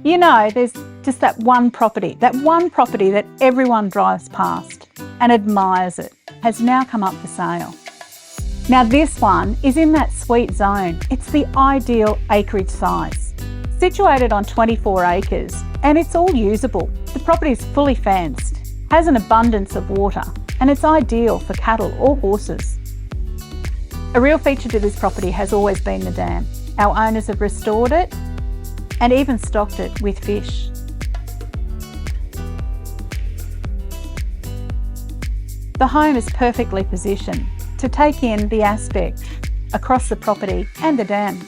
You know, there's just that one property that everyone drives past and admires it, has now come up for sale. Now this one is in that sweet zone. It's the ideal acreage size. Situated on 24 acres, and it's all usable. The property is fully fenced, has an abundance of water, and it's ideal for cattle or horses. A real feature to this property has always been the dam. Our owners have restored it and even stocked it with fish. The home is perfectly positioned to take in the aspect across the property and the dam.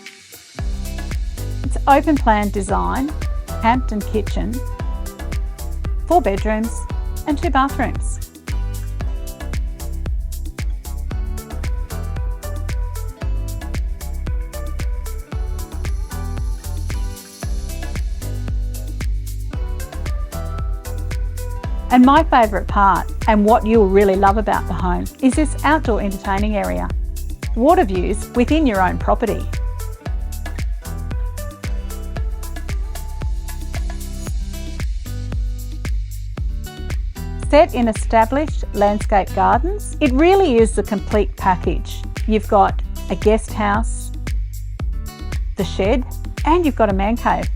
It's open plan design, Hampton kitchen, 4 bedrooms and 2 bathrooms. And my favourite part, and what you'll really love about the home, is this outdoor entertaining area. Water views within your own property. Set in established landscape gardens, it really is the complete package. You've got a guest house, the shed, and you've got a man cave.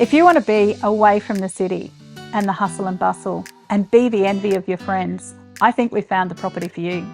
If you want to be away from the city and the hustle and bustle and be the envy of your friends, I think we've found the property for you.